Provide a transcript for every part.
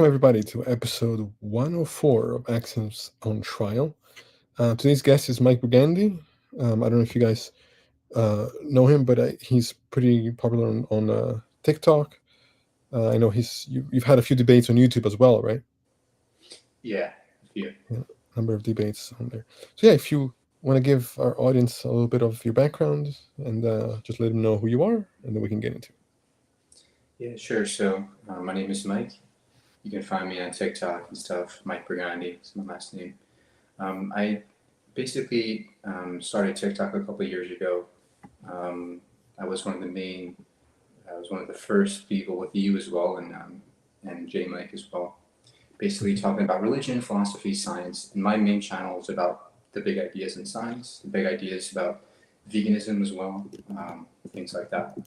Welcome, everybody, to episode 104 of Accents on Trial. Today's guest is Mike Brigandi. I don't know if you guys know him, but he's pretty popular on TikTok. I know you've had a few debates on YouTube as well, right? Yeah, yeah, Yeah, a number of debates on there. So, yeah, if you want to give our audience a little bit of your background and just let them know who you are, and then we can get into it. yeah, sure. So, my name is Mike. You can find me on TikTok and stuff. Mike Brigandi is my last name. I basically started TikTok a couple of years ago. Um, I was one of the main, I was one of the first people with you as well, and J Mike as well. Basically, talking about religion, philosophy, science. And my main channel is about the big ideas in science, the big ideas about veganism as well, things like that.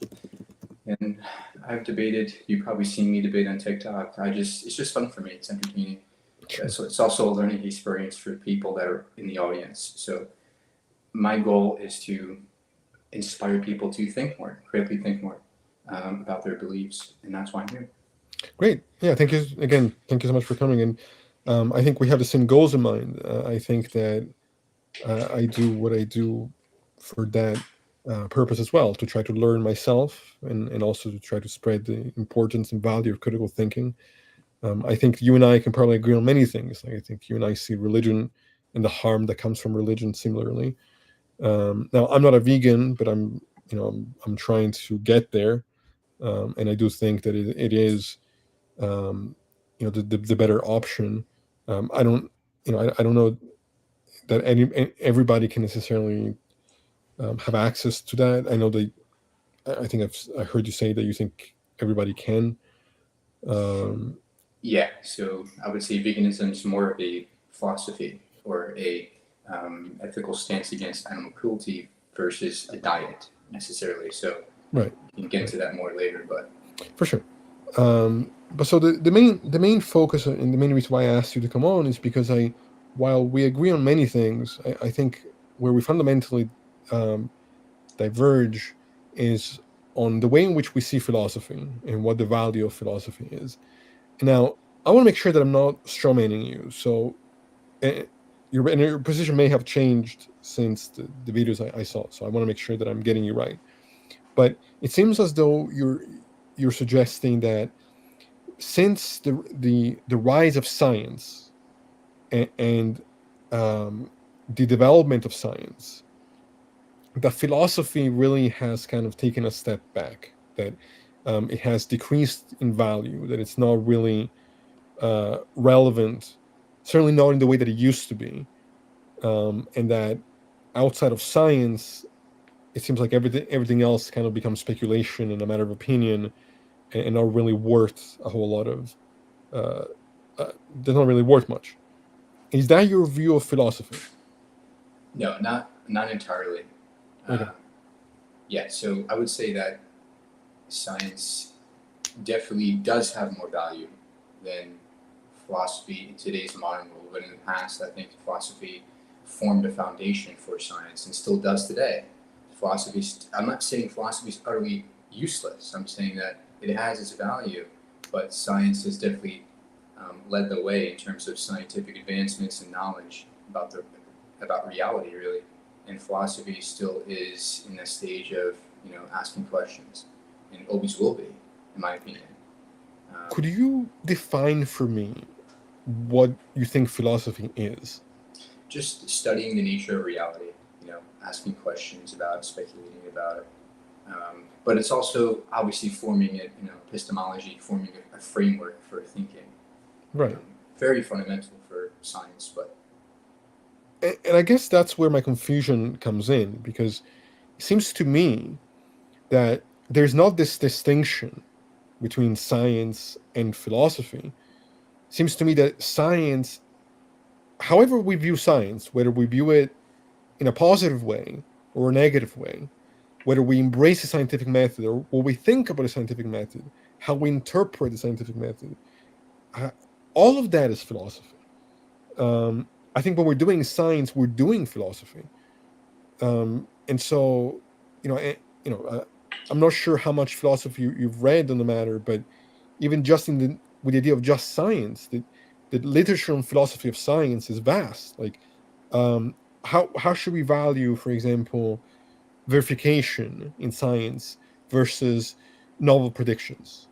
And I've debated. You've probably seen me debate on TikTok. It's just fun for me. It's entertaining. Sure. So it's also a learning experience for people that are in the audience. So my goal is to inspire people to think more, critically think more about their beliefs, and that's why I'm here. Great. Yeah, thank you again. Thank you so much for coming. And I think we have the same goals in mind. I think that I do what I do for that purpose as well, to try to learn myself and also to try to spread the importance and value of critical thinking. I think you and I can probably agree on many things. Like, I think you and I see religion and the harm that comes from religion similarly. Now, I'm not a vegan, but I'm trying to get there, and I do think that it is the better option. I don't I don't know that everybody can necessarily have access to that. I know that I think I heard you say that you think everybody can. Um, Yeah, so I would say veganism is more of a philosophy or a ethical stance against animal cruelty versus a diet necessarily. So right, we can get right, into that more later, but for sure. But so the main focus and the main reason why I asked you to come on is because while we agree on many things, I think where we fundamentally um, diverge is on the way in which we see philosophy and what the value of philosophy is. Now, I want to make sure that I'm not strawmanning you. So, uh, your position may have changed since the videos I saw. So, I want to make sure that I'm getting you right. But it seems as though you're suggesting that since the rise of science and the development of science, the philosophy really has kind of taken a step back. That it has decreased in value. That it's not really relevant, certainly not in the way that it used to be, and that outside of science, it seems like everything else kind of becomes speculation and a matter of opinion, and not really worth a whole lot of. Uh, they're not really worth much. Is that your view of philosophy? no, not entirely. Okay. Uh, yeah, so I would say that science definitely does have more value than philosophy in today's modern world. But in the past, I think philosophy formed a foundation for science and still does today. Philosophy, I'm not saying philosophy is utterly useless. I'm saying that it has its value, but science has definitely led the way in terms of scientific advancements and knowledge about reality, really. And philosophy still is in the stage of asking questions, and always will be, in my opinion. Could Um, you define for me what you think philosophy is? just studying the nature of reality, asking questions about it, speculating about it. But it's also obviously forming it, epistemology, forming a framework for thinking. Right. Um, very fundamental for science, but And I guess that's where my confusion comes in, because it seems to me that there's not this distinction between science and philosophy. It seems to me that science, however we view science, whether we view it in a positive way or a negative way, whether we embrace the scientific method or what we think about the scientific method, how we interpret the scientific method, uh, all of that is philosophy. I think when we're doing science, we're doing philosophy. And so, you know, eh, you know, I'm not sure how much philosophy you've read on the matter, but even just with the idea of just science. The literature and philosophy of science is vast. Like, how should we value, for example, verification in science versus novel predictions?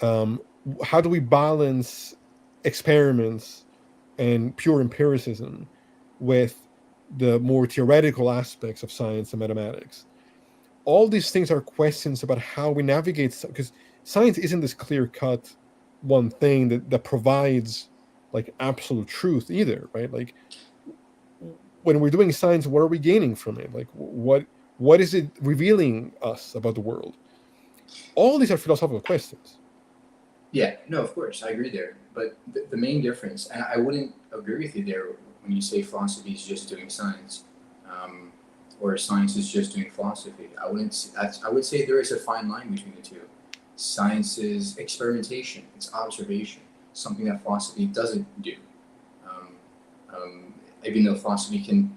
Um, how do we balance experiments and pure empiricism with the more theoretical aspects of science and mathematics? All these things are questions about how we navigate, because science isn't this clear cut one thing that provides like absolute truth either, right? Like, when we're doing science, what are we gaining from it? Like, what is it revealing us about the world? All these are philosophical questions. Yeah, no, of course, I agree there. But the main difference, and I wouldn't agree with you there when you say philosophy is just doing science, um, or science is just doing philosophy. I wouldn't. I would say there is a fine line between the two. Science is experimentation, it's observation, something that philosophy doesn't do. Um, Even though philosophy can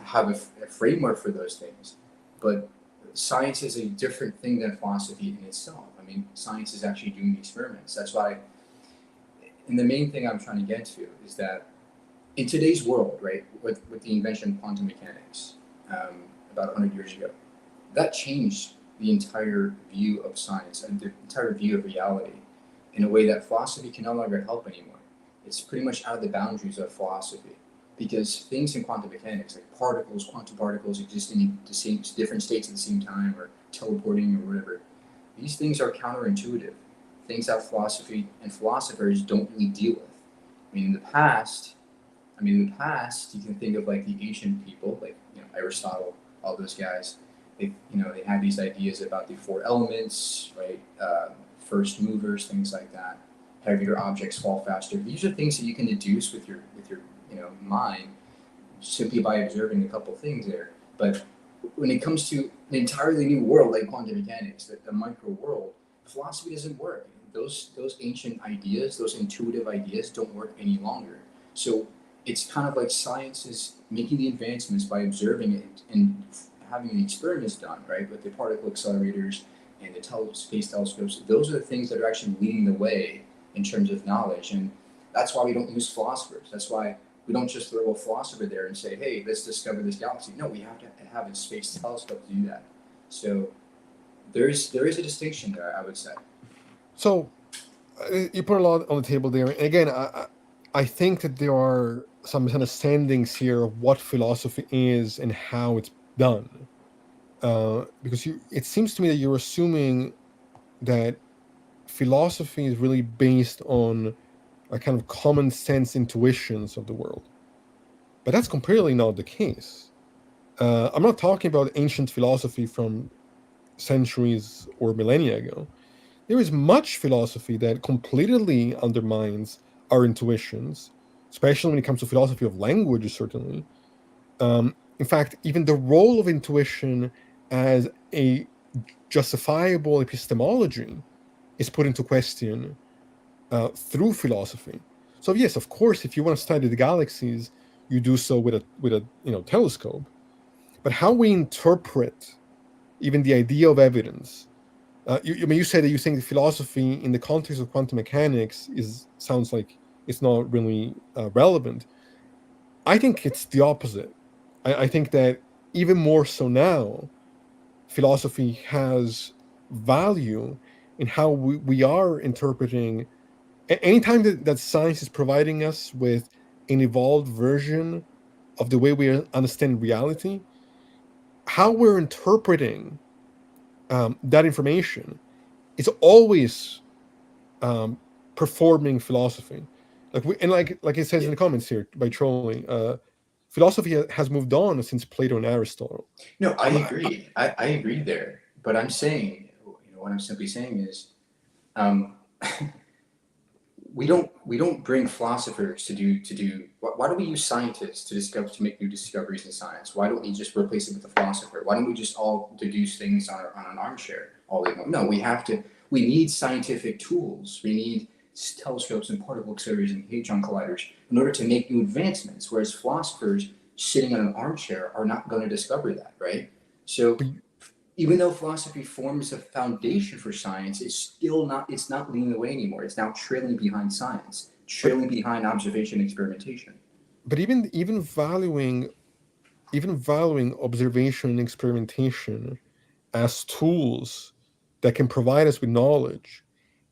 have a framework for those things, but science is a different thing than philosophy in itself. I mean, science is actually doing the experiments. That's why, and the main thing I'm trying to get to is that in today's world, right, with the invention of quantum mechanics about 100 years ago, that changed the entire view of science and the entire view of reality in a way that philosophy can no longer help anymore. It's pretty much out of the boundaries of philosophy because things in quantum mechanics, like particles, quantum particles existing in the same different states at the same time, or teleporting, or whatever, these things are counterintuitive. Things that philosophy and philosophers don't really deal with. I mean, in the past, you can think of like the ancient people, like Aristotle, all those guys. They had these ideas about the four elements, right? First movers, things like that. Heavier objects fall faster. These are things that you can deduce with your mind simply by observing a couple things there. But when it comes to an entirely new world like quantum mechanics, the micro world, philosophy doesn't work. Those ancient ideas, those intuitive ideas, don't work any longer. So it's kind of like science is making the advancements by observing it and having the experiments done, right? With the particle accelerators and the space telescopes, those are the things that are actually leading the way in terms of knowledge. And that's why we don't use philosophers. That's why we don't just throw a philosopher there and say, hey, let's discover this galaxy. No, we have to have a space telescope to do that. So there is a distinction there, I would say. So you put a lot on the table there. And again, I think that there are some misunderstandings here of what philosophy is and how it's done. Because it seems to me that you're assuming that philosophy is really based on a kind of common sense intuitions of the world. But that's completely not the case. I'm not talking about ancient philosophy from centuries or millennia ago. There is much philosophy that completely undermines our intuitions, especially when it comes to philosophy of language, certainly. In fact, even the role of intuition as a justifiable epistemology is put into question through philosophy. So yes, of course, if you want to study the galaxies, you do so with a telescope. But how we interpret even the idea of evidence. You said that you think philosophy in the context of quantum mechanics sounds like it's not really relevant. I think it's the opposite. I think that even more so now, philosophy has value in how we are interpreting. Anytime that science is providing us with an evolved version of the way we understand reality, how we're interpreting that information is always um, performing philosophy. Like it says Yeah. in the comments here by trolling, philosophy has moved on since Plato and Aristotle. No, I I'm, agree. I agree there. But I'm saying, what I'm simply saying is, um, we don't bring philosophers to do. Why do we use scientists to make new discoveries in science? Why don't we just replace it with a philosopher? Why don't we just all deduce things on an armchair all day long? No, we have to. We need scientific tools. We need telescopes and particle accelerators and hadron colliders in order to make new advancements. Whereas philosophers sitting on an armchair are not going to discover that, right? So but even though philosophy forms a foundation for science, it's not leading the way anymore. It's now trailing behind science, But trailing behind observation and experimentation. even valuing observation and experimentation as tools that can provide us with knowledge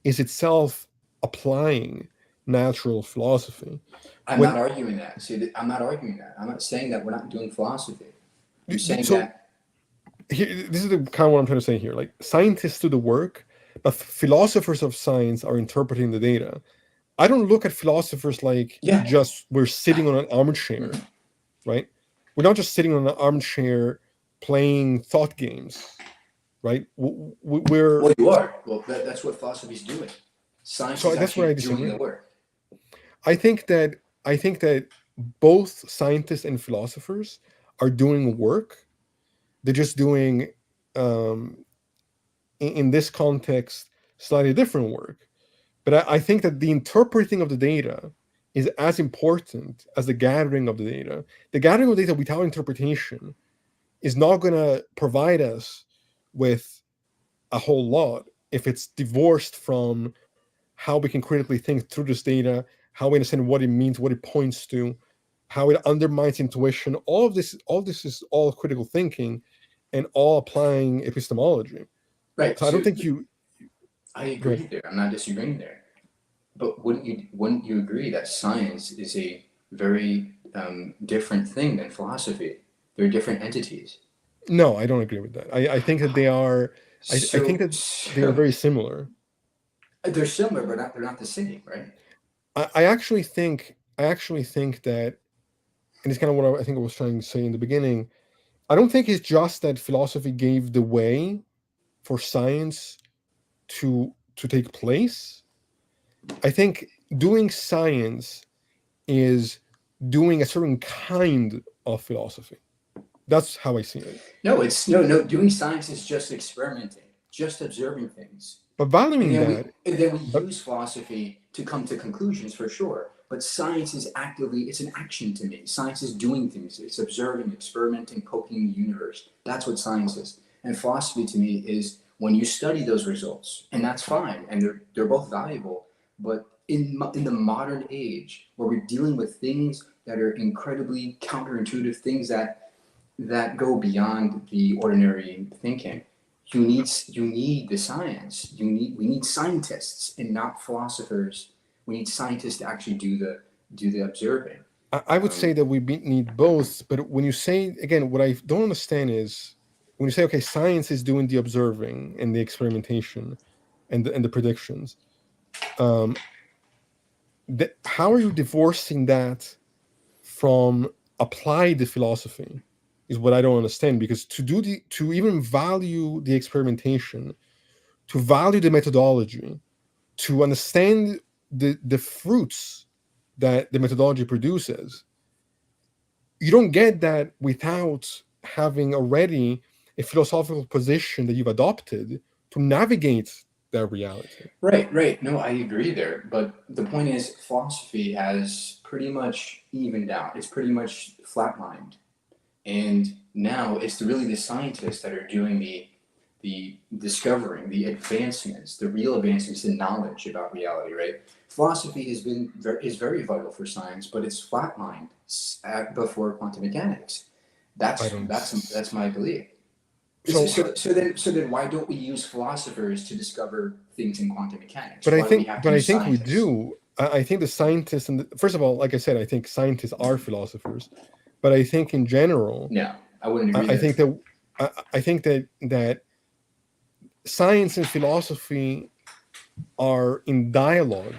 is itself applying natural philosophy. I'm When not arguing that. See, I'm not arguing that. I'm not saying that we're not doing philosophy. I'm saying so that, here, this is the kind of what I'm trying to say here. Like scientists do the work, but philosophers of science are interpreting the data. I don't look at philosophers like yeah. just we're sitting on an armchair, Mhm. right? We're not just sitting on an armchair playing thought games, right? We're Well, you are. Well, that's what philosophy is doing. Science so is that's where I actually doing disagree. the work. I think that both scientists and philosophers are doing work. They're just doing, um, in this context, slightly different work. But I think that the interpreting of the data is as important as the gathering of the data. The gathering of data without interpretation is not going to provide us with a whole lot if it's divorced from how we can critically think through this data, how we understand what it means, what it points to, how it undermines intuition. All this is all critical thinking, and all applying epistemology. Right. So I don't So think you. I Go ahead. agree there. I'm not disagreeing there. But wouldn't you agree that science is a very different thing than philosophy? They're different entities. No, I don't agree with that. I think that they are. I think So that they are so very similar. they're similar, but they're not the same, right? I actually think that, and it's kind of what I think I was trying to say in the beginning. I don't think it's just that philosophy gave the way for science to take place. I think doing science is doing a certain kind of philosophy. That's how I see it. No, it's no. Doing science is just experimenting, just observing things. But And valuing then we that, and then we but use philosophy to come to conclusions for sure. But science is actively it's an action to me. Science is doing things. It's observing, experimenting, poking the universe. That's what science is. And philosophy to me is when you study those results, and that's fine, and they're both valuable. But in the modern age, where we're dealing with things that are incredibly counterintuitive, things that go beyond the ordinary thinking. You need the science. We need scientists and not philosophers. We need scientists to actually do the observing. I would say Um, that need both. But when you say, again, what I don't understand is when you say, okay, science is doing the observing and the experimentation and the predictions. Um, how are you divorcing that from applied philosophy? Is what I don't understand. Because to even value the experimentation, to value the methodology, to understand the fruits that the methodology produces, you don't get that without having already a philosophical position that you've adopted to navigate that reality. right, right. No, I agree there. But the point is, philosophy has pretty much evened out. It's pretty much flatlined. And now it's really the scientists that are doing the discovering, the advancements, the real advancements in knowledge about reality, right? Philosophy is very vital for science, but it's flatlined before quantum mechanics. I That's don't. that's that's my belief. So, So, so, so then why don't we use philosophers to discover things in quantum mechanics? but I Why do we think, have to but I use think we scientists? do. I think the scientists first of all, like I said, I think scientists are philosophers, but I think in general, No, I wouldn't I, agree I there. think that I think that science and philosophy are in dialogue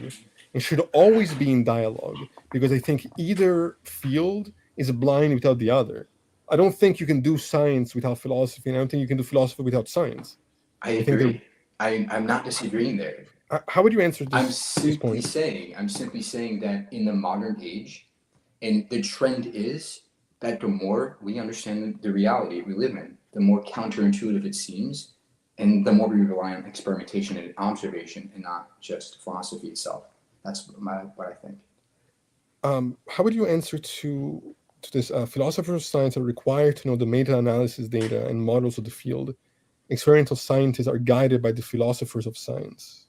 and should always be in dialogue, because I think either field is blind without the other. I don't think you can do science without philosophy, and I don't think you can do philosophy without science. I I think they're. agree. I'm not disagreeing there. How would you answer I'm this simply point? saying, I'm simply saying that in the modern age, and the trend is that the more we understand the reality we live in, the more counterintuitive it seems, and the more we rely on experimentation and observation and not just philosophy itself. That's what I think. How would you answer to this? Philosophers of science are required to know the meta-analysis data and models of the field. experimental scientists are guided by the philosophers of science.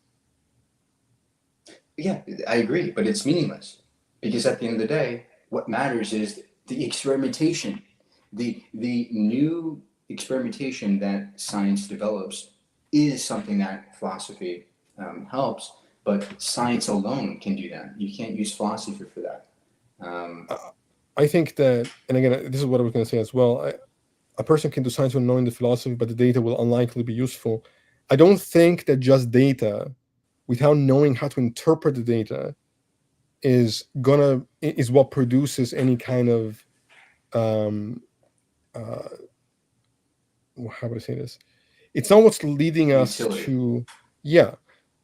Yeah, I agree, but it's meaningless because at the end of the day, what matters is the experimentation, the new experimentation that science develops is something that philosophy helps, but science alone can do that. You can't use philosophy for that. Um, I think that, and again, this is what I was going to say as well. A person can do science without knowing the philosophy, but the data will unlikely be useful. I don't think that just data, without knowing how to interpret the data, is what produces any kind of um, uh, how would I say this? It's not what's leading us utility. to, yeah,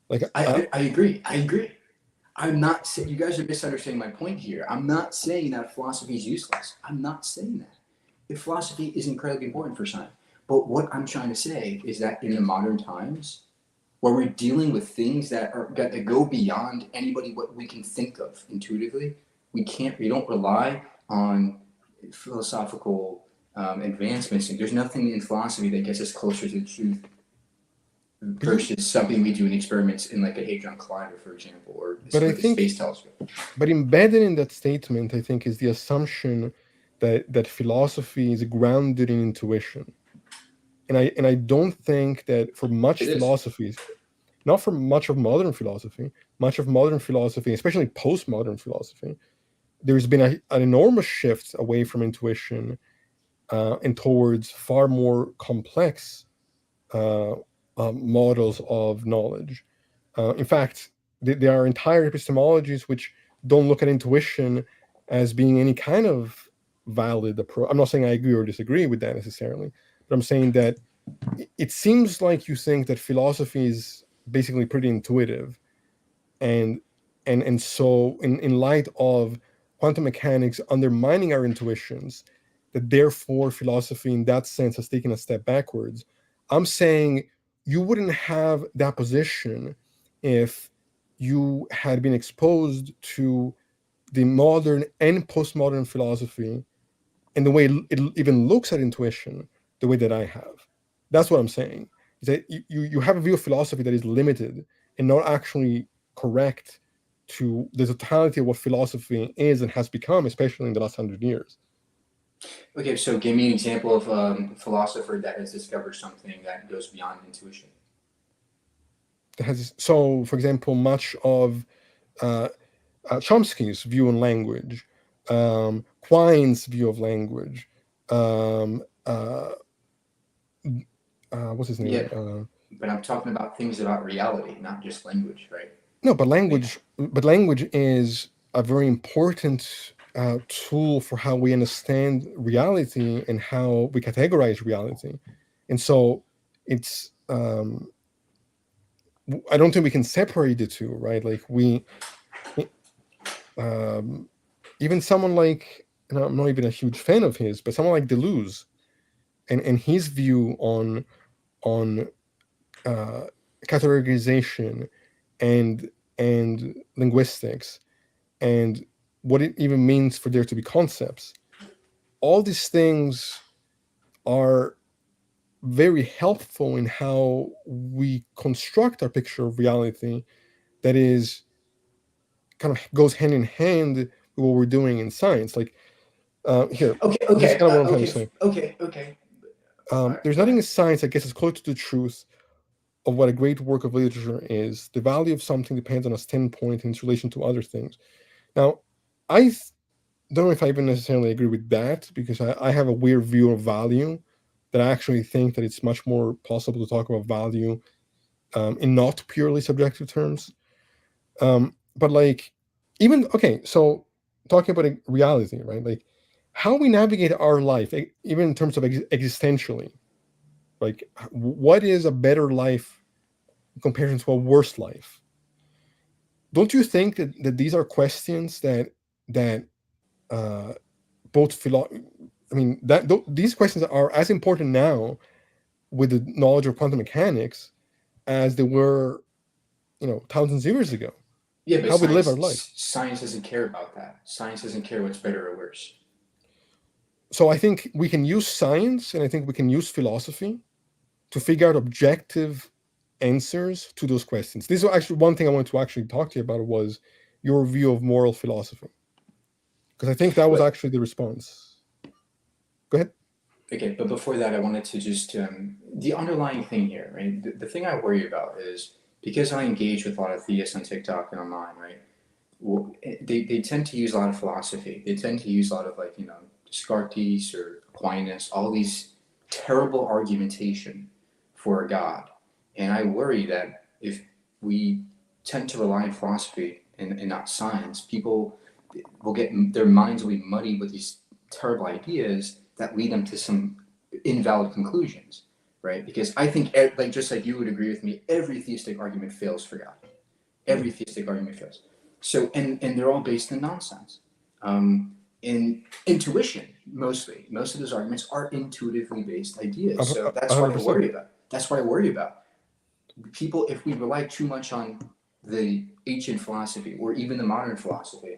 like I agree. I agree. I'm not saying you guys are misunderstanding my point here. I'm not saying that philosophy is useless. I'm not saying that. If philosophy is incredibly important for science. But what I'm trying to say is that in the modern times, where we're dealing with things that go beyond anybody what we can think of intuitively, we don't rely on philosophical advancements. There's nothing in philosophy that gets us closer to the truth but you, versus something we do in experiments in like a hadron collider, for example, or but I with a think, space telescope. but embedded in that statement, I think, is the assumption that philosophy is grounded in intuition, and I don't think that for much It is. philosophies, not for much of modern philosophy, especially postmodern philosophy, there's been an enormous shift away from intuition and towards far more complex uh, models of knowledge. In fact, there are entire epistemologies which don't look at intuition as being any kind of valid approach. I'm not saying I agree or disagree with that necessarily, but I'm saying that it seems like you think that philosophy is basically pretty intuitive, and so in light of quantum mechanics undermining our intuitions, that therefore philosophy in that sense has taken a step backwards. I'm saying you wouldn't have that position if you had been exposed to the modern and postmodern philosophy and the way it even looks at intuition the way that I have. That's what I'm saying. Is that you have a view of philosophy that is limited and not actually correct to the totality of what philosophy is and has become, especially in the last 100 years. Okay, so give me an example of a philosopher that has discovered something that goes beyond intuition. So, for example, much of uh, Chomsky's view on language, Quine's view of language, um, what's his Yeah, name? but I'm talking about things about reality, not just language, right? No, but Like, language is a very important tool for how we understand reality and how we categorize reality. And so it's I don't think we can separate the two, right? Like um, even someone like, and I'm not even a huge fan of his, but someone like Deleuze and his view on uh, categorization and linguistics and what it even means for there to be concepts. All these things are very helpful in how we construct our picture of reality that is kind of goes hand in hand with what we're doing in science. Like here, this is kind of what I'm trying to say. okay. All right, There's go nothing ahead. in science that gets us close to the truth of what a great work of literature is. The value of something depends on a standpoint in its relation to other things. Now, I don't know if I even necessarily agree with that because I have a weird view of value that I actually think that it's much more possible to talk about value in not purely subjective terms. But like, even okay, so talking about reality, right? Like how we navigate our life, even in terms of existentially, like what is a better life in comparison to a worse life? Don't you think that these are questions that uh, both I mean that these questions are as important now with the knowledge of quantum mechanics as they were, thousands of years ago. Yeah, but How we live our life. science doesn't care about that. Science doesn't care what's better or worse. So I think we can use science and I think we can use philosophy to figure out objective answers to those questions. This is actually one thing I wanted to actually talk to you about, was your view of moral philosophy, because I think that was But actually the response. Go ahead. okay, but before that, I wanted to just the underlying thing here, right? The thing I worry about is because I engage with a lot of theists on TikTok and online, right? Well, they tend to use a lot of philosophy. They tend to use a lot of, like, Descartes or Aquinas, all these terrible argumentation for a God. And I worry that if we tend to rely on philosophy and not science, people will get, their minds will be muddied with these terrible ideas that lead them to some invalid conclusions, right? Because I think, like, just like you would agree with me, every theistic argument fails for God. Every theistic argument fails. So, and they're all based in nonsense. In intuition, mostly. Most of those arguments are intuitively based ideas. So that's what I 100%. worry about. That's what I worry about. People, if we rely too much on the ancient philosophy or even the modern philosophy,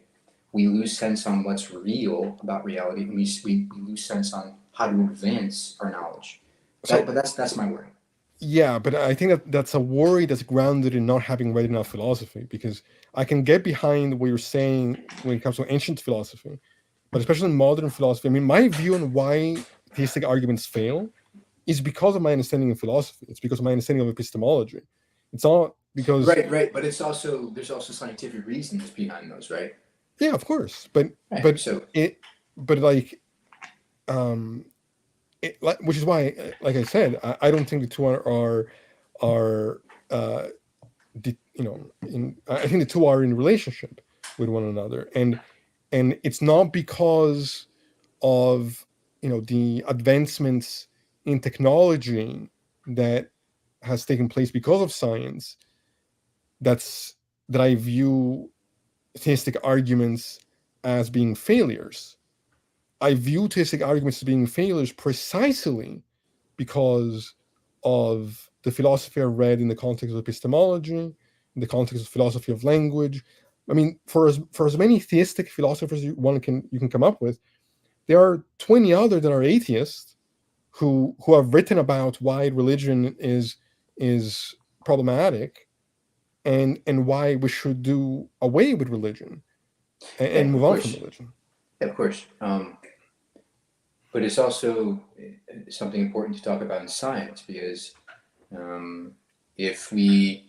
we lose sense on what's real about reality, and we lose sense on how to advance our knowledge. So But that's my worry. yeah, but I think that that's a worry that's grounded in not having read enough philosophy, because I can get behind what you're saying when it comes to ancient philosophy, but especially modern philosophy. I mean, my view on why theistic arguments fail is because of my understanding of philosophy. It's because of my understanding of epistemology. It's not because, Right. But there's also scientific reasons behind those, right? yeah, of course, but Right. but So it but like um which is why, like I said, I don't think the two are I think the two are in relationship with one another, and it's not because of the advancements in technology that has taken place because of science that I view theistic arguments as being failures. I view theistic arguments as being failures precisely because of the philosophy I read in the context of epistemology, in the context of philosophy of language. I mean, for as many theistic philosophers you can come up with, there are 20 other that are atheists who have written about why religion is problematic, and why we should do away with religion yeah, and move of on from course, religion. yeah, of course. But it's also something important to talk about in science because um, if we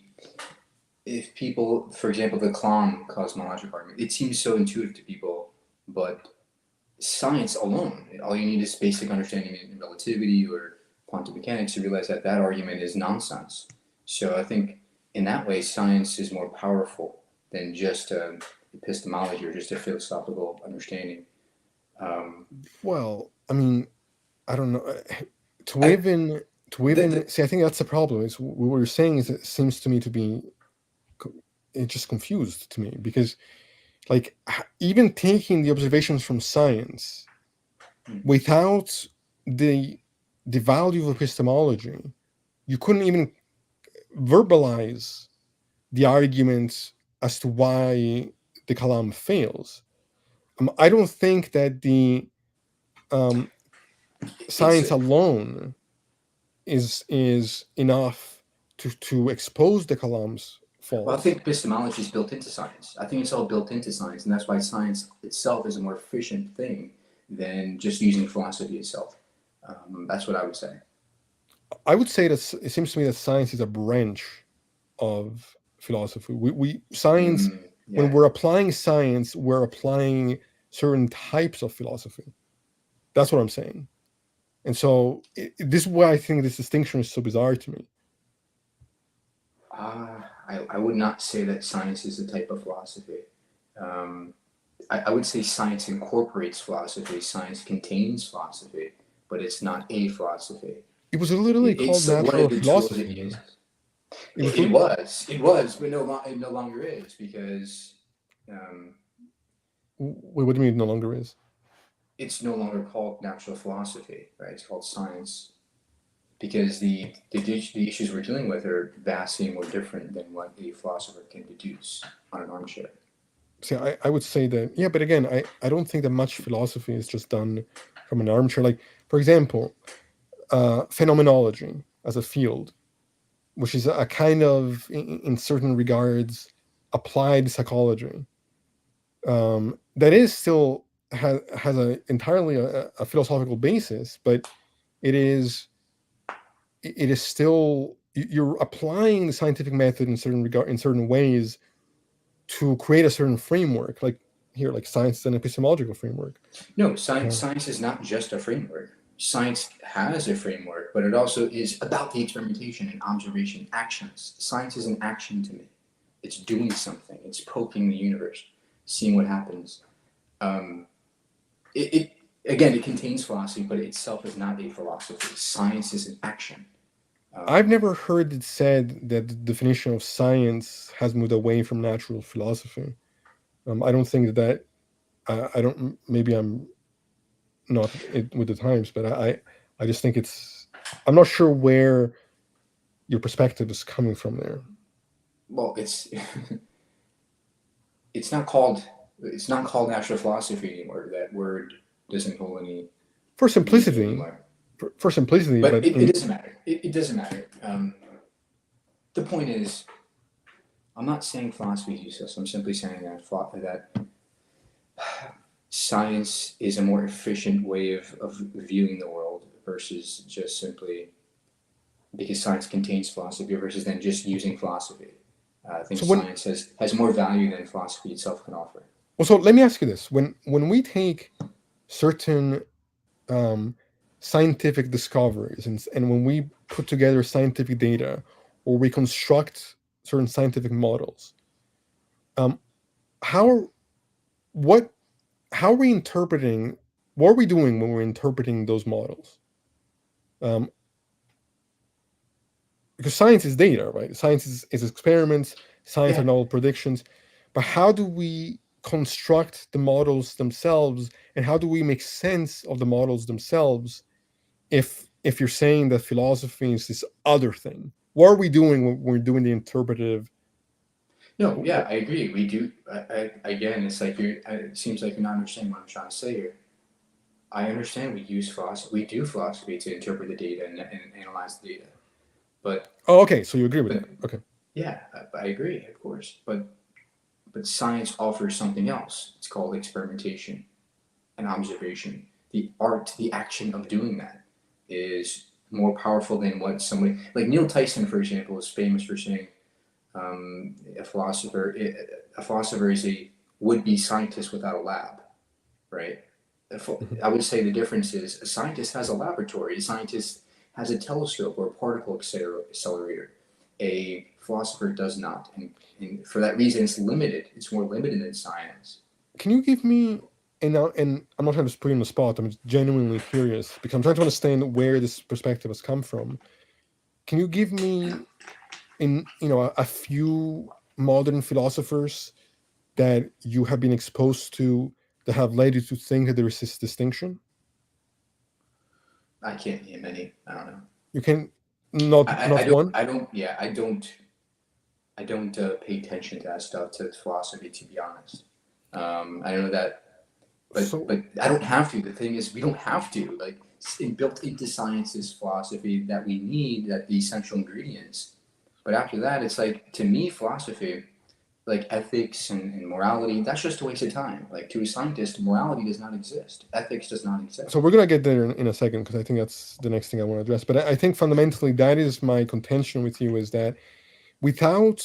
if people, for example, the Clown cosmological argument, it seems so intuitive to people, but science alone, all you need is basic understanding in relativity or quantum mechanics to realize that that argument is nonsense. So I think in that way, science is more powerful than just epistemology or just a philosophical understanding. Um, Well, I mean, I don't know. To I even the see, I think that's the problem. Is what you're saying is, it seems to me to be it's just confused to me, because like even taking the observations from science without the the value of epistemology, you couldn't even verbalize the arguments as to why the kalam fails. I don't think that the um, it's science alone is enough to expose the kalam's Well, I faults. think epistemology is built into science. I think it's all built into science, and that's why science itself is a more efficient thing than just using philosophy itself. That's what I would say. I would say that it seems to me that science is a branch of philosophy. We science, when Yeah. we're applying science, we're applying certain types of philosophy. That's what I'm saying. And so this is why I think this distinction is so bizarre to me. I would not say that science is a type of philosophy. Um, I would say science incorporates philosophy, science contains philosophy, but it's not a philosophy. It was literally It's called one of natural the tools it philosophy, uses. man. It was lit- It was, but it no longer is because um, Wait, what do you mean it no longer is? it's no longer called natural philosophy, right? It's called science because the issues we're dealing with are vastly more different than what a philosopher can deduce on an armchair. See, I would say that, yeah, but again, I don't think that much philosophy is just done from an armchair. Like, for example, phenomenology. as a field, which is a kind of, in certain regards, applied psychology, that is still has a entirely a philosophical basis, but it is it is still, you're applying the scientific method in certain ways to create a certain framework, like here, like science is an epistemological framework. No, science is not just a framework. Science has a framework, but it also is about the experimentation and observation actions. Science is an action to me. It's doing something. It's poking the universe, seeing what happens. Um, it again, it contains philosophy, but itself is not a philosophy. Science is an action. I've never heard it said that the definition of science has moved away from natural philosophy. I don't think that, I don't, maybe I'm not with the times, but I just think it's, I'm not sure where your perspective is coming from there. Well, it's not called natural philosophy anymore. That word doesn't hold any For meaning simplicity, anymore. but But it doesn't matter. It doesn't matter. The point is, I'm not saying philosophy is useless. I'm simply saying that science is a more efficient way of viewing the world versus just simply because science contains philosophy versus then just using philosophy. I think so when science has more value than philosophy itself can offer. well, so let me ask you this: when we take certain, um, scientific discoveries, and when we put together scientific data, or we construct certain scientific models, um, how what how are we interpreting, what are we doing when we're interpreting those models? Um, because science is data, right? Science is experiments, science are Yeah. novel predictions, but how do we construct the models themselves, and how do we make sense of the models themselves, if you're saying that philosophy is this other thing? What are we doing when we're doing the interpretive? No, yeah, I agree. We do. Again, it's like it seems like you're not understanding what I'm trying to say here. I understand we use philosophy. We do philosophy to interpret the data and analyze the data. But Oh, okay, so you agree with but that? Okay. yeah, I agree, of course. But science offers something else. It's called experimentation and observation. The art, the action of doing that is more powerful than what somebody like Neil Tyson, for example, is famous for saying a philosopher is a would-be scientist without a lab, right? Mhm. I would say the difference is a scientist has a laboratory, a scientist has a telescope or a particle accelerator. A philosopher does not, and for that reason, it's limited. It's more limited than science. Can you give me, and I'm not trying to put you on the spot. I'm just genuinely curious because I'm trying to understand where this perspective has come from. Can you give me, in a few modern philosophers that you have been exposed to, that have led you to think that there is this distinction? I can't name any. I don't know. You can, not one. I don't. Yeah, I don't pay attention to that stuff to philosophy. To be honest, I know that So but I don't have to. The thing is, we don't have to. Like built into science is philosophy that we need, that the essential ingredients. But after that, it's like to me, philosophy, like ethics and morality, that's just a waste of time. Like to a scientist, morality does not exist. Ethics does not exist. so we're gonna get there in a second, because I think that's the next thing I want to address. But I think fundamentally that is my contention with you, is that without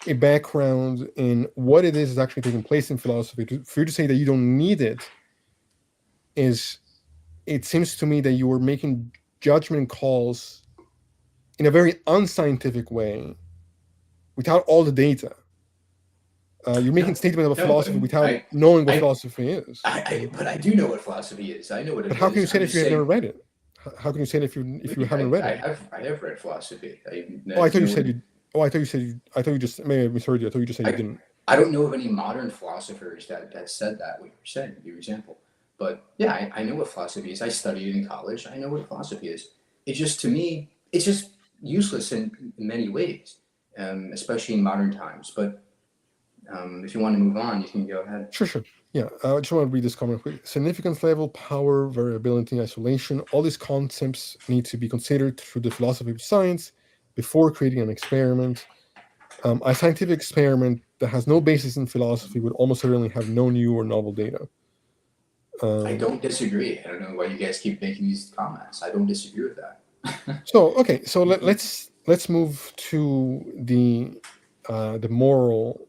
a background in what it is actually taking place in philosophy, for you to say that you don't need it, is, it seems to me that you are making judgment calls in a very unscientific way, without all the data. You're making No, statements about no, philosophy but without knowing what I, philosophy is. but I do know what philosophy is. I know what But it how can you is. say I'm that if just you have never saying. read it? How can you say that if you haven't read it? I have read philosophy. Oh, I I thought you know what said it. you. Oh, I thought you said you. I thought you just, maybe I misheard you. I thought you just said you I didn't. I don't know of any modern philosophers that said that. What you're saying, your example. But yeah, I know what philosophy is. I studied it in college. I know what philosophy is. It's just to me, it's just useless in many ways, especially in modern times. But if you want to move on, you can go ahead. Sure, sure. Yeah, I just want to read this comment quick. Significance level, power, variability, isolation, all these concepts need to be considered through the philosophy of science before creating an experiment. A scientific experiment that has no basis in philosophy would almost certainly have no new or novel data. I Um, don't disagree. I don't know why you guys keep making these comments. I don't disagree with that. so okay, so let's move to the moral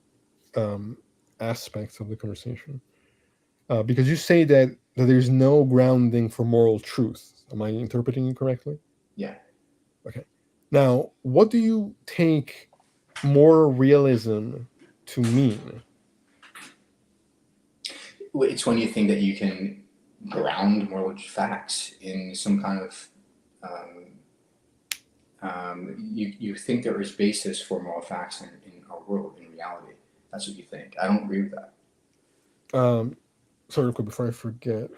um, aspects of the conversation, because you say that there's no grounding for moral truth. Am I interpreting you correctly? Yeah. Okay. Now, what do you take moral realism to mean? It's when you think that you can ground moral facts in some kind of you think there is basis for moral facts in our world, in reality. That's what you think. I don't agree with that. Um, Sorry, quick before I forget.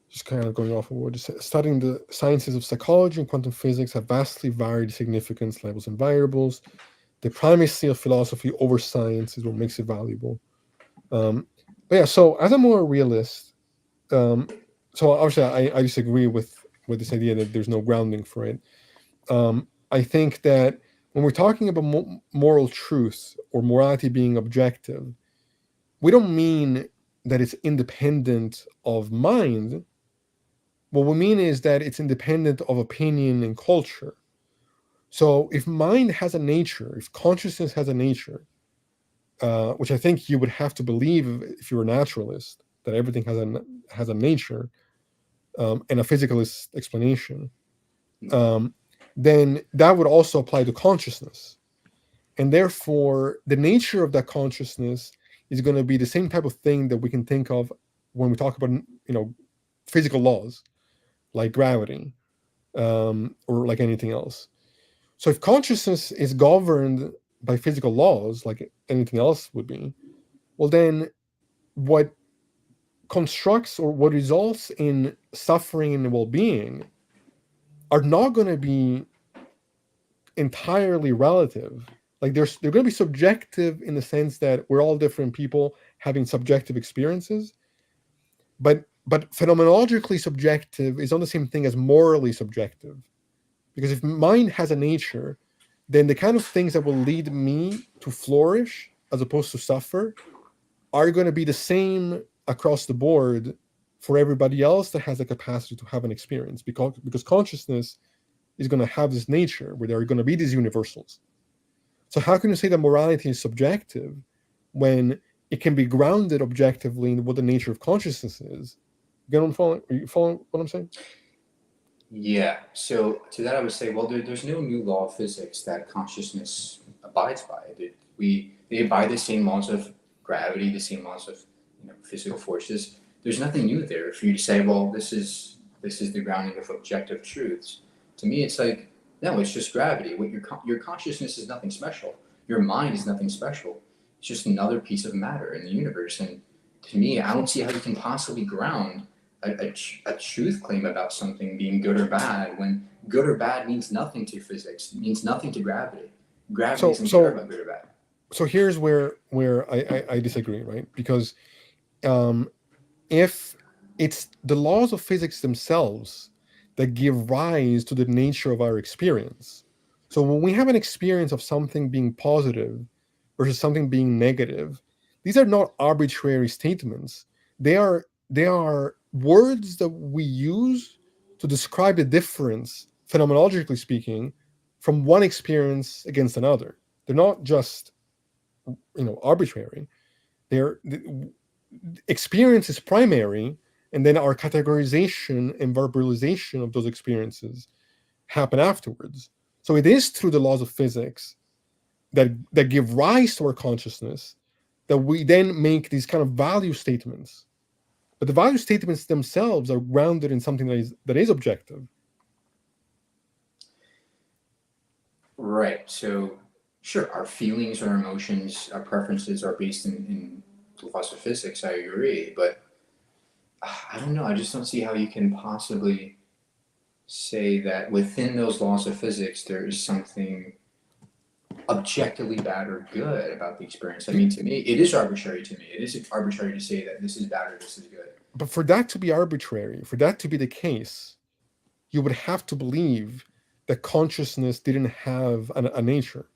Just kind of going off of what you said. Studying the sciences of psychology and quantum physics have vastly varied significance levels and variables. The primacy of philosophy over science is what makes it valuable. Um, but yeah, so as a more realist, um, so obviously I disagree with this idea that there's no grounding for it. I think that when we're talking about moral truth or morality being objective, we don't mean that it's independent of mind. What we mean is that it's independent of opinion and culture. So if mind has a nature, if consciousness has a nature, which I think you would have to believe if you're a naturalist, that everything has a nature and a physicalist explanation, um, then that would also apply to consciousness. And therefore, the nature of that consciousness is going to be the same type of thing that we can think of when we talk about physical laws like gravity, or like anything else. So if consciousness is governed by physical laws like anything else would be, well then what constructs or what results in suffering and well-being are not going to be entirely relative. Like they're going to be subjective in the sense that we're all different people having subjective experiences, but phenomenologically subjective is not the same thing as morally subjective. Because if mind has a nature, then the kind of things that will lead me to flourish as opposed to suffer are going to be the same across the board for everybody else that has the capacity to have an experience, because consciousness is going to have this nature where there are going to be these universals. So how can you say that morality is subjective when it can be grounded objectively in what the nature of consciousness is? You get what I'm following? Are you following what I'm saying? Yeah. So to that, I would say, well, there's no new law of physics that consciousness abides by. They abide the same laws of gravity, the same laws of physical forces. There's nothing new there for you to say, well, this is the grounding of objective truths. To me, it's like, no, it's just gravity. What your consciousness is nothing special. Your mind is nothing special. It's just another piece of matter in the universe. And to me, I don't see how you can possibly ground a truth claim about something being good or bad when good or bad means nothing to physics, means nothing to gravity. Gravity So doesn't care so about good or bad. so here's where I disagree, right? Because um, if it's the laws of physics themselves that give rise to the nature of our experience. So when we have an experience of something being positive versus something being negative, these are not arbitrary statements. They are words that we use to describe the difference, phenomenologically speaking, from one experience against another. They're not just arbitrary. They're experience is primary, and then our categorization and verbalization of those experiences happen afterwards. So it is through the laws of physics that give rise to our consciousness that we then make these kind of value statements. But the value statements themselves are grounded in something that is objective. Right. So, sure, our feelings, our emotions, our preferences are based in laws of physics. I agree, but I don't know. I just don't see how you can possibly say that within those laws of physics there is something objectively bad or good about the experience. I mean, to me, it is arbitrary to me. It is arbitrary to say that this is bad or this is good. But for that to be arbitrary, for that to be the case, you would have to believe that consciousness didn't have a nature.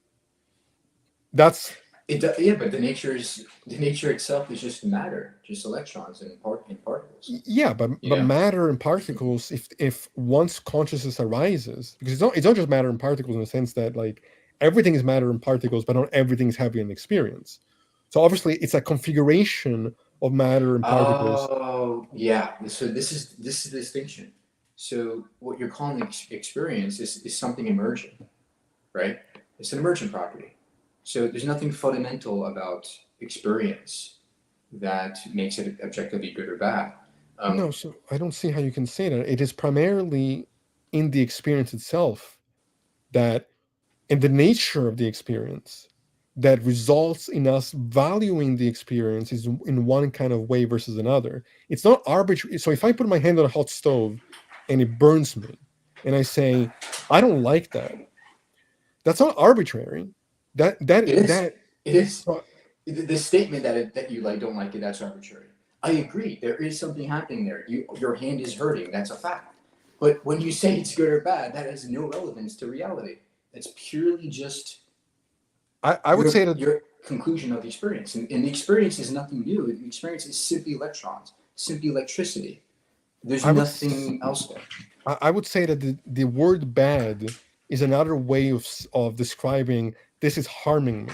That's Yeah, but the nature itself is just matter, just electrons and particles. yeah, You but know? matter and particles, if once consciousness arises, because it's not just matter and particles in the sense that like everything is matter and particles, but not everything is having an experience. So obviously, it's a configuration of matter and particles. Oh, yeah. So this is the distinction. So what you're calling experience is something emergent, right? It's an emergent property. So there's nothing fundamental about experience that makes it objectively good or bad. No, so I don't see how you can say that. It is primarily in the experience itself that, in the nature of the experience, that results in us valuing the experience is in one kind of way versus another. It's not arbitrary. So if I put my hand on a hot stove and it burns me, and I say, I don't like that, that's not arbitrary. That that It is. that It is. uh, The statement that you like don't like it, that's arbitrary. I agree. There is something happening there. Your hand is hurting. That's a fact. But when you say it's good or bad, that has no relevance to reality. It's purely just I would say that your conclusion of the experience. And the experience is nothing new. The experience is simply electrons, simply electricity. There's I would nothing else there. I would say that the word bad is another way of describing this is harming me.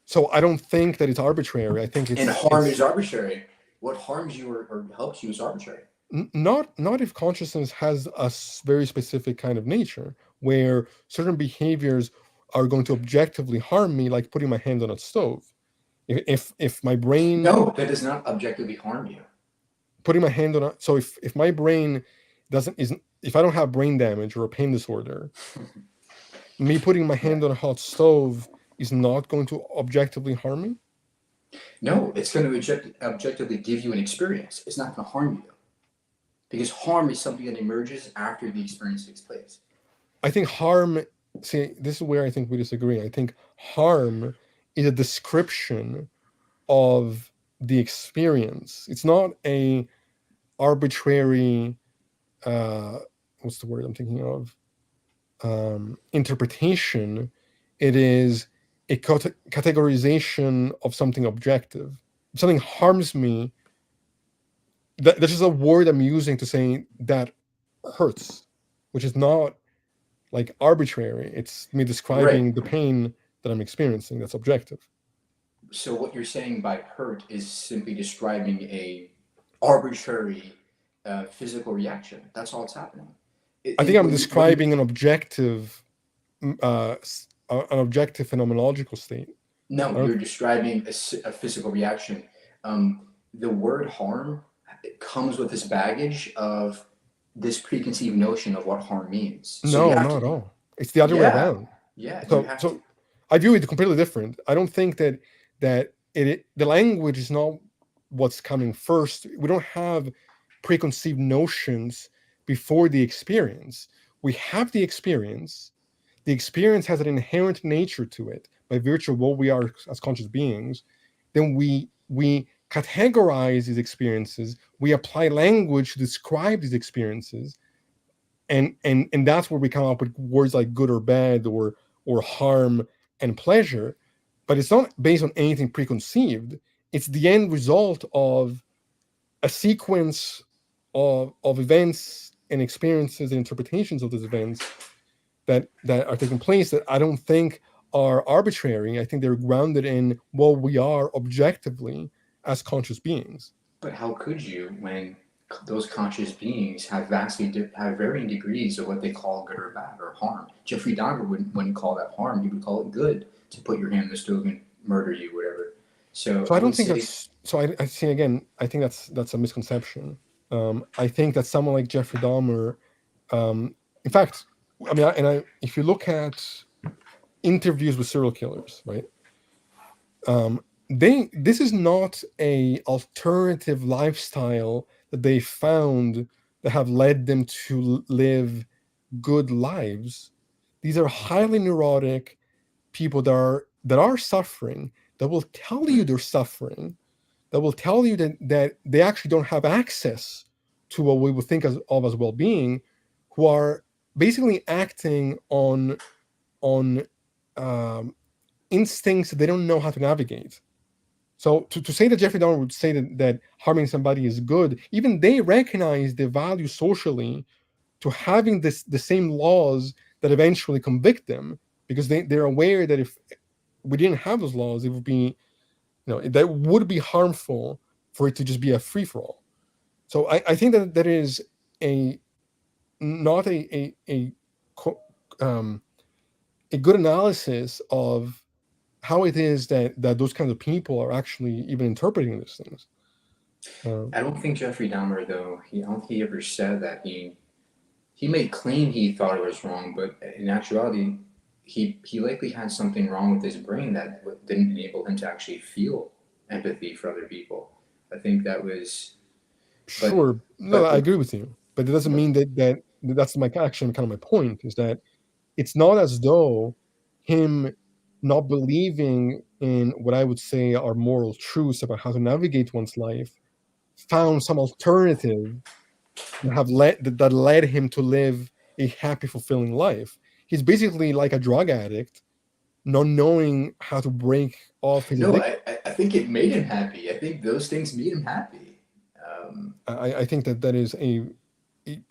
So I don't think that it's arbitrary. I think And it's harm is it's arbitrary. What harms you or helps you is arbitrary. not if consciousness has a very specific kind of nature where certain behaviors are going to objectively harm me, like putting my hand on a stove. If my brain No, that does not objectively harm you. putting my hand on a so if my brain doesn't isn't if I don't have brain damage or a pain disorder, me putting my Yeah. hand on a hot stove is not going to objectively harm me. No, it's going to objectively give you an experience. It's not going to harm you because harm is something that emerges after the experience takes place. I think harm. See, this is where I think we disagree. I think harm is a description of the experience. It's not a arbitrary. Uh, what's the word I'm thinking of? Interpretation. It is a categorization of something objective. If something harms me, that's just a word I'm using to say that hurts, which is not like arbitrary. It's me Right. describing the pain that I'm experiencing. That's objective. So what you're saying by hurt is simply describing a arbitrary physical reaction. That's all that's happening. I think I'm When you describing an objective phenomenological state. no, I don't, you're describing a physical reaction. The word harm comes with this baggage of this preconceived notion of what harm means. So you no, have not to, at all. It's the other way yeah, around. yeah, you So, have to. so I view it completely different. I don't think that the language is not what's coming first. We don't have preconceived notions before the experience. We have the experience. The experience has an inherent nature to it by virtue of what we are as conscious beings. Then we categorize these experiences. We apply language to describe these experiences, and that's where we come up with words like good or bad or harm and pleasure. But it's not based on anything preconceived. It's the end result of a sequence of events and experiences and interpretations of those events that are taking place that I don't think are arbitrary. I think they're grounded in what we are objectively as conscious beings. But how could you when those conscious beings have have varying degrees of what they call good or bad or harm? Jeffrey Dahmer wouldn't call that harm. He would call it good to put your hand in the stove and murder you, whatever. So So I I don't would think say that's so. I see again. I think that's a misconception. I think that someone like Jeffrey Dahmer, in fact, I mean, if you look at interviews with serial killers, right? This is not a alternative lifestyle that they found that have led them to live good lives. These are highly neurotic people that are suffering, that will tell you they're suffering, that will tell you that they actually don't have access to what we would think of as well-being, who are basically acting on instincts that they don't know how to navigate. So to say that Jeffrey Dahmer would say that harming somebody is good, even they recognize the value socially to having the same laws that eventually convict them, because they're aware that if we didn't have those laws, it would be, that would be harmful for it to just be a free for all. So I think that that is a not um, a good analysis of how it is that those kinds of people are actually even interpreting these things. I don't think Jeffrey Dahmer, though, I don't think he ever said that. He may claim he thought it was wrong, but in actuality, he likely had something wrong with his brain that didn't enable him to actually feel empathy for other people. I think that was, but Sure, no, but I the agree with you, but it doesn't but mean that's my action. Kind of my point is that it's not as though him not believing in what I would say are moral truths about how to navigate one's life found some alternative that led him to live a happy, fulfilling life. He's basically like a drug addict, not knowing how to break off his no, addiction. I think it made him happy. I think those things made him happy. Um, I think that is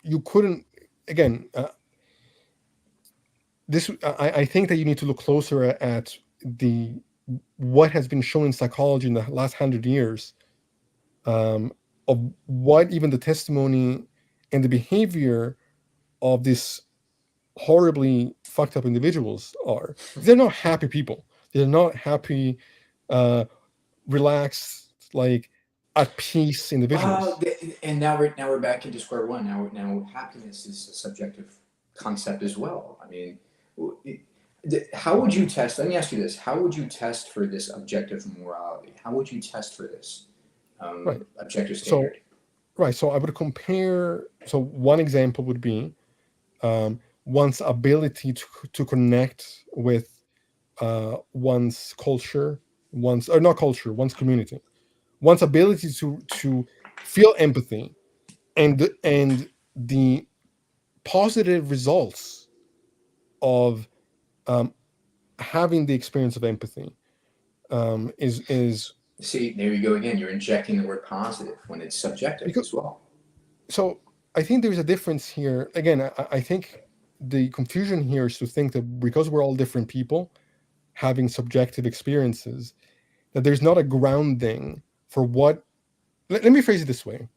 you couldn't, again, I think that you need to look closer at the what has been shown in psychology in the last 100 years, um, of what even the testimony and the behavior of these horribly fucked up individuals are. They're not happy people. They're not happy, uh, relaxed, like at peace individuals. and now we're back into square one. Now happiness is a subjective concept as well. I mean, how would you test? Let me ask you this: how would you test for this objective morality? How would you test for this Right. objective So standard? right. So I would compare. So one example would be, one's ability to connect with one's culture, one's or not culture, one's community, one's ability to feel empathy, and the positive results of, um, having the experience of empathy, is See, there you go again. You're injecting the word positive when it's subjective because, as well. so I think there's a difference here. Again, I think the confusion here is to think that because we're all different people having subjective experiences, that there's not a grounding for what. Let me phrase it this way.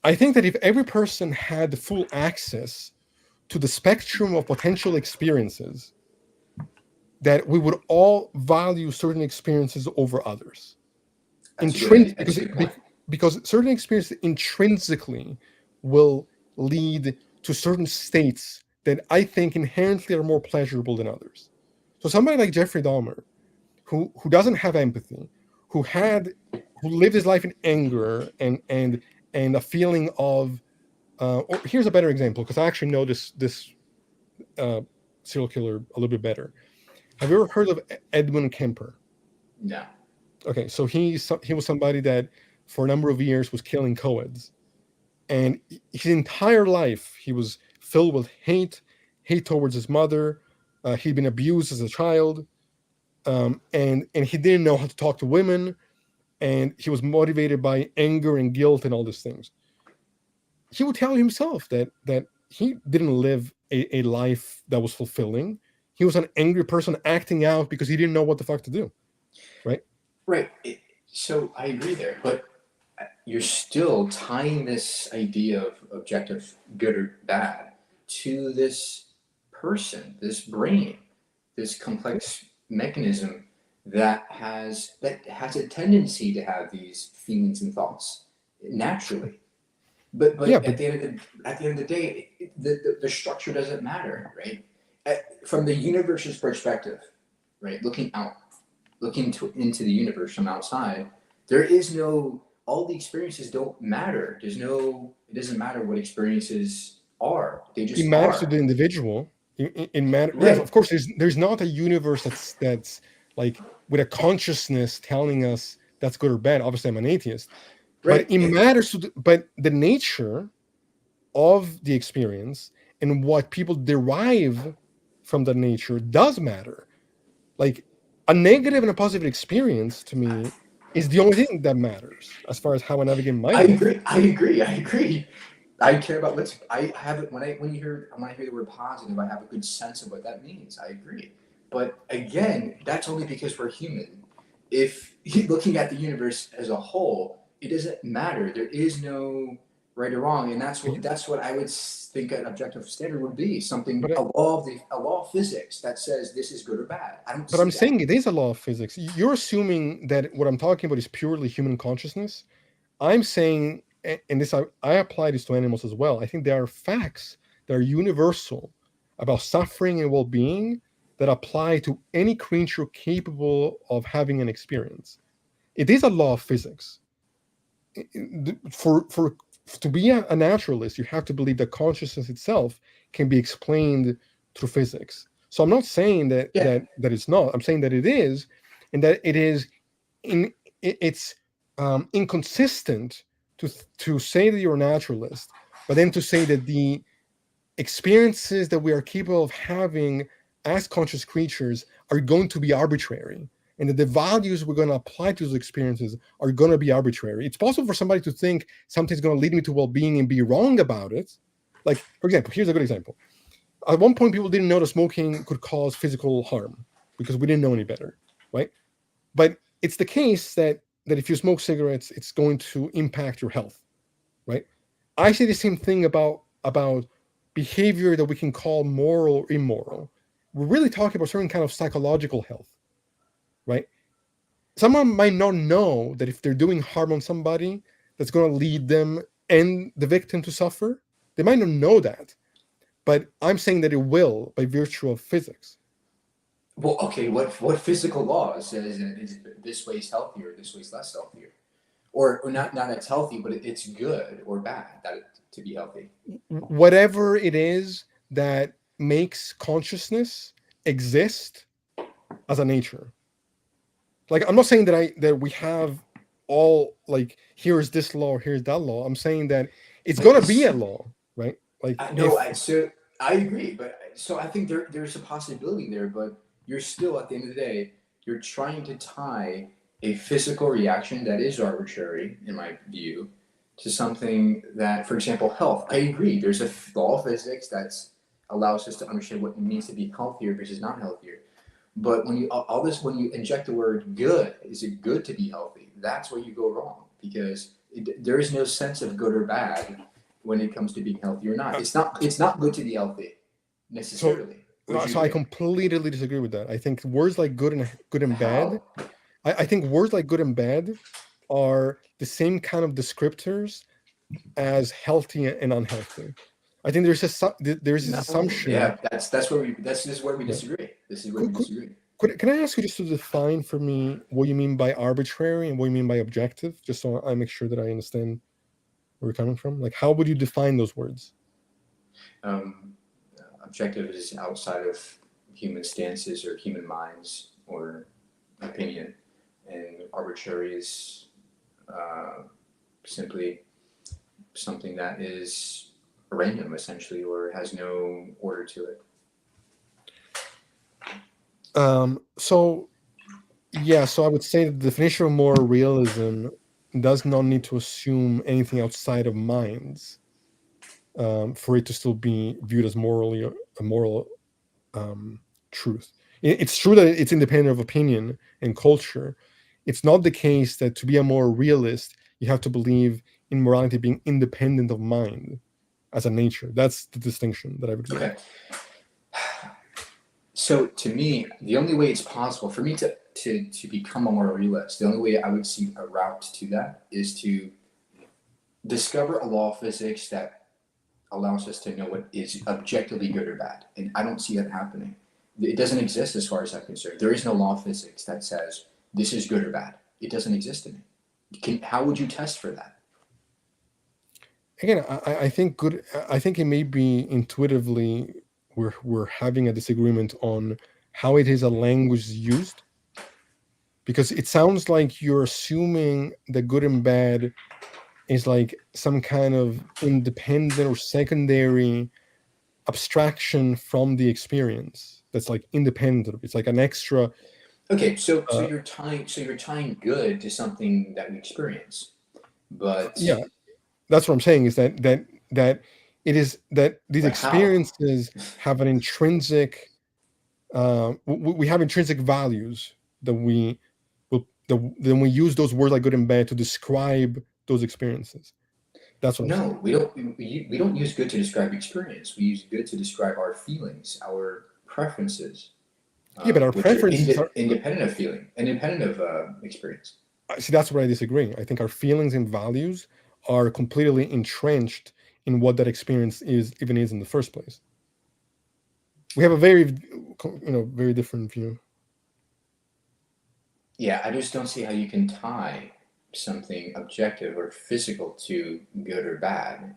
I think that if every person had full access to the spectrum of potential experiences, that we would all value certain experiences over others. That's a good. That's Because a good point. because certain experiences intrinsically will lead to certain states that I think inherently are more pleasurable than others. So somebody like Jeffrey Dahmer, who doesn't have empathy, who had who lived his life in anger and a feeling of, or here's a better example, because I actually know this uh, serial killer a little bit better. Have you ever heard of Edmund Kemper? No. Okay, so he was somebody that for a number of years was killing co-eds, and his entire life he was filled with hate towards his mother. He'd been abused as a child, and he didn't know how to talk to women, and he was motivated by anger and guilt and all these things. He would tell himself that he didn't live a life that was fulfilling. He was an angry person acting out because he didn't know what the fuck to do, right? Right. So I agree there, but you're still tying this idea of objective good or bad to this person, this brain, this complex mechanism that has a tendency to have these feelings and thoughts naturally. Yeah, But but at the end of the day, the structure doesn't matter, right? From the universe's perspective, right? Looking into the universe from outside, there is no, all the experiences don't matter. It doesn't matter what experiences are. They it just matters to are. the individual. In matter, yes, of Right. course. There's not a universe that's like with a consciousness telling us that's good or bad. Obviously, I'm an atheist, but Right. it matters but the nature of the experience and what people derive from the nature does matter. Like a negative and a positive experience to me is the only thing that matters as far as how I navigate my I life. agree. I agree. I agree. I care about what's. I have it when I hear the word positive. I have a good sense of what that means. I agree. But again, that's only because we're human. If looking at the universe as a whole, it doesn't matter. There is no right or wrong, and that's what I would think an objective standard would be. Something But I, a law of physics that says this is good or bad. I don't but I'm see that. saying it is a law of physics. You're assuming that what I'm talking about is purely human consciousness. I'm saying, and this I apply this to animals as well. I think there are facts that are universal about suffering and well-being that apply to any creature capable of having an experience. It is a law of physics. For to be a naturalist, you have to believe that consciousness itself can be explained through physics. So I'm not saying Yeah. that it's not. I'm saying that it is, and that it is in it's inconsistent to say that you're a naturalist, but then to say that the experiences that we are capable of having as conscious creatures are going to be arbitrary, and that the values we're going to apply to those experiences are going to be arbitrary. It's possible for somebody to think something's going to lead me to well-being and be wrong about it. Like, for example, here's a good example. At one point, people didn't know that smoking could cause physical harm because we didn't know any better, right? But it's the case that if you smoke cigarettes, it's going to impact your health, right? I say the same thing about behavior that we can call moral or immoral. We're really talking about certain kind of psychological health, right? Someone might not know that if they're doing harm on somebody, that's going to lead them and the victim to suffer. They might not know that, but I'm saying that it will by virtue of physics. Well, okay. What physical law says that this way is healthier, this way is less healthier? Or not that's healthy, but it's good or bad to be healthy. Whatever it is that makes consciousness exist as a nature. Like, I'm not saying that we have all, like, here's this law, here's that law. I'm saying that it's But gonna be a law, right? Like, I know, if so I agree, but so I think there's a possibility there, but you're still at the end of the day, you're trying to tie a physical reaction that is arbitrary, in my view, to something that, for example, health. I agree. There's a law of physics that allows us to understand what it means to be healthier versus not healthier. But when you all this, when you inject the word good, is it good to be healthy? That's where you go wrong because there is no sense of good or bad when it comes to being healthy or not. uh, It's not good to be healthy so necessarily. Would you so I agree? completely disagree with that. I think words like good and bad. How? I think words like good and bad are the same kind of descriptors as healthy and unhealthy. I think there's this No. assumption. Yeah, that's where we this is where we Yeah. disagree. This is where we Could, could, disagree. can I ask you just to define for me what you mean by arbitrary and what you mean by objective, just so I make sure that I understand where you're coming from? Like, how would you define those words? Um, Objective is outside of human stances or human minds or opinion, and arbitrary is uh, simply something that is random essentially or has no order to it. So yeah, so I would say that the definition of moral realism does not need to assume anything outside of minds for it to still be viewed as morally a moral um, truth. It's true that it's independent of opinion and culture. It's not the case that to be a moral realist, you have to believe in morality being independent of mind as a nature. That's the distinction that I would Okay. make. So to me, the only way it's possible for me to become a moral realist, the only way I would see a route to that is to discover a law of physics that allows us to know what is objectively good or bad. And I don't see that happening. It doesn't exist as far as I'm concerned. There is no law of physics that says this is good or bad. It doesn't exist in it. How would you test for that? Again, I think good. I think it may be intuitively we're having a disagreement on how it is a language is used, because it sounds like you're assuming that good and bad is like some kind of independent or secondary abstraction from the experience that's like independent. It's like an extra. Okay, so uh, you're tying good to something that we experience, but yeah, that's what I'm saying, is that it is that these but how? experiences have an intrinsic, we have intrinsic values that then we use those words like good and bad to describe those experiences. That's what I'm saying. No, we don't use good to describe experience. We use good to describe our feelings, our preferences, Yeah, but our which are preferences are, independent of feeling, independent of experience. see, that's where I disagree. I think our feelings and values are completely entrenched in what that experience is, even is in the first place. We have a very, very different view. Yeah, I just don't see how you can tie something objective or physical to good or bad.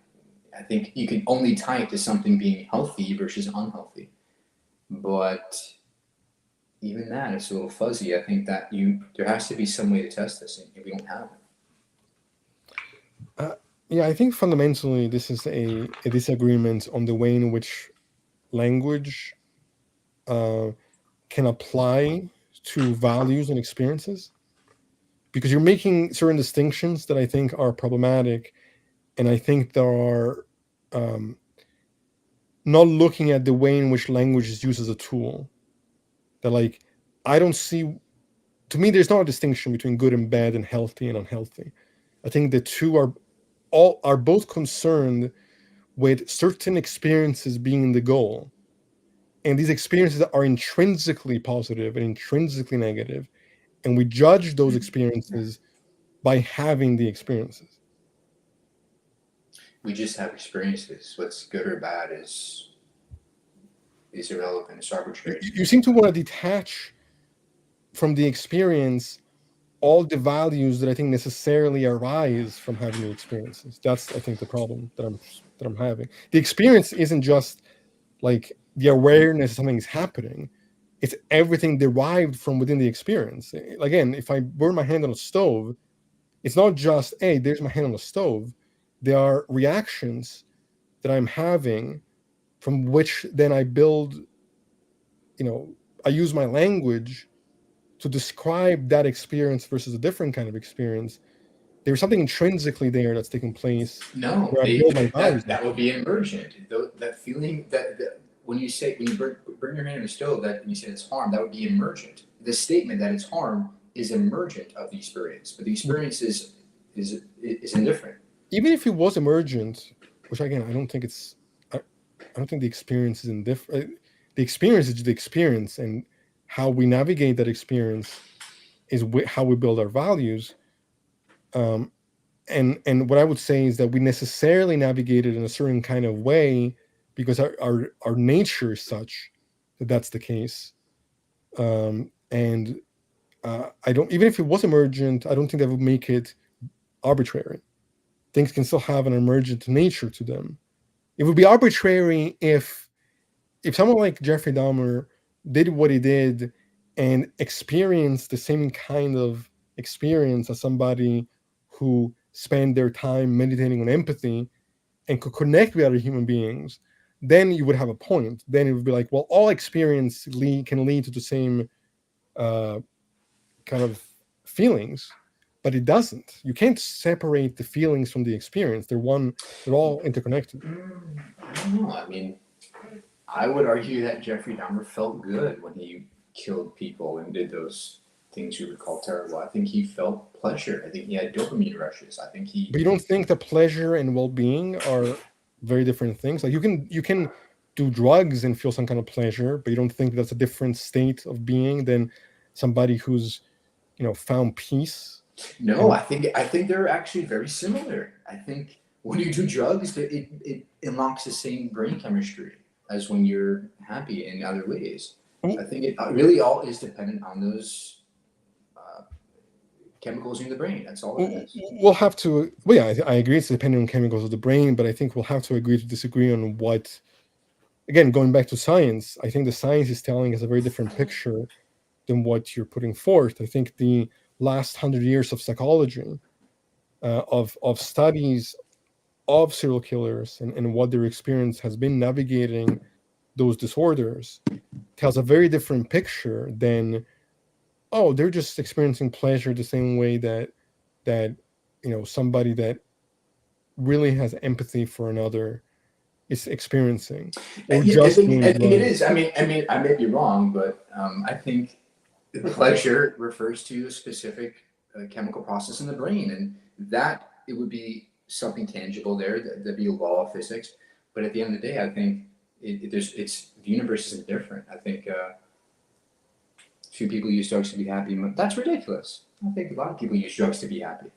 I think you can only tie it to something being healthy versus unhealthy. But even that, it's a little fuzzy. I think that there has to be some way to test this, and we don't have it. Uh, yeah, I think fundamentally this is a disagreement on the way in which language uh, can apply to values and experiences, because you're making certain distinctions that I think are problematic, and I think there are, um, not looking at the way in which language is used as a tool. That, like, I don't see. To me, there's not a distinction between good and bad and healthy and unhealthy. I think the two are both concerned with certain experiences being the goal, and these experiences are intrinsically positive and intrinsically negative, and we judge those Mm. experiences by having the experiences. We just have experiences. What's good or bad is irrelevant. It's arbitrary. You seem to want to detach from the experience all the values that I think necessarily arise from having the experiences. That's, I think, the problem that I'm having. The experience isn't just like the awareness of something is happening. It's everything derived from within the experience. Again, if I burn my hand on a stove, it's not just, hey, there's my hand on the stove. There are reactions that I'm having, from which then I build, I use my language to describe that experience versus a different kind of experience. There's something intrinsically there that's taking place No, where I build my values that on. would be emergent. That feeling that when you burn your hand in the stove, that and you say it's harm, that would be emergent. The statement that it's harm is emergent of the experience, but the But experience is indifferent. even if it was emergent, which again, I don't think it's, I don't think the experience is indifferent. The experience is the experience, and how we navigate that experience is how we build our values. Um, and what I would say is that we necessarily navigate it in a certain kind of way, because our nature is such that that's the case. And I don't, even if it was emergent, I don't think that would make it arbitrary. Things can still have an emergent nature to them. It would be arbitrary if someone like Jeffrey Dahmer did what he did and experienced the same kind of experience as somebody who spent their time meditating on empathy and could connect with other human beings. Then you would have a point. Then it would be like, well, all experience can lead to the same uh, kind of feelings, but it doesn't. You can't separate the feelings from the experience. They're all interconnected. I don't know. I mean, I would argue that Jeffrey Dahmer felt good when he killed people and did those things you would call terrible. I think he felt pleasure. I think he had dopamine rushes. I think he But you don't think that pleasure and well-being are very different things? Like, you can do drugs and feel some kind of pleasure, but you don't think that's a different state of being than somebody who's, found peace. No, And I think they're actually very similar. I think when you do drugs, it unlocks the same brain chemistry as when you're happy in other ways. I think it really all is dependent on those uh, chemicals in the brain. That's all it is. we'll have to. Well, yeah, I agree. It's depending on chemicals of the brain, but I think we'll have to agree to disagree on what again, going back to science, I think the science is telling us a very different picture than what you're putting forth. I think the last 100 years of psychology, of studies of serial killers, and what their experience has been navigating those disorders, tells a very different picture than, oh, they're just experiencing pleasure the same way that somebody that really has empathy for another is experiencing, or Yeah, just doing I think it drugs. is. I may be wrong, but I think pleasure refers to a specific chemical process in the brain, and that it would be something tangible there. That'd be a law of physics. But at the end of the day, I think it's the universe isn't different. I think few people use drugs to be happy. That's ridiculous. I think a lot of people use drugs to be happy.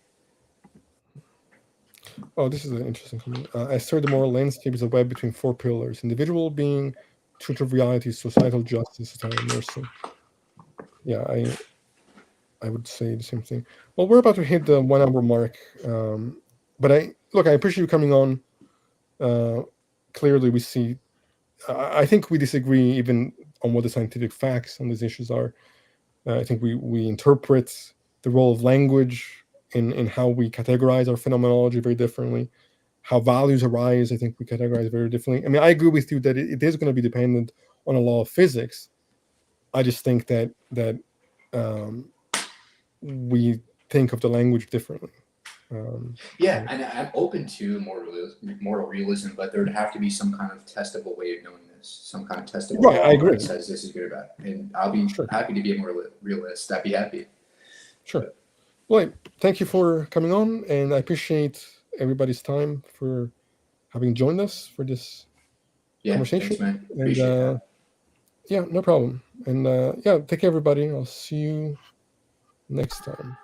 Oh, this is an interesting comment. I started the moral landscape is a web between four pillars: individual being, truth of reality, societal justice, societal mercy. Yeah, I would say the same thing. Well, we're about to hit the 1 hour mark, but I appreciate you coming on. Uh, Clearly, we see. I think we disagree even on what the scientific facts on these issues are. I think we interpret the role of language in how we categorize our phenomenology very differently. How values arise, I think we categorize very differently. I mean, I agree with you that it is going to be dependent on a law of physics. I just think that um, we think of the language differently. Yeah, and I'm open to moral realism, but there would have to be some kind of testable way of knowing this, some kind of testable Right, I law agree. that says this is good or bad. And I'll be Sure, happy to be a moral realist. I'd be happy. sure. But Well, thank you for coming on, and I appreciate everybody's time for having joined us for this yeah, conversation. thanks, man. And Appreciate that. yeah, no problem. And yeah, take care, everybody. I'll see you next time.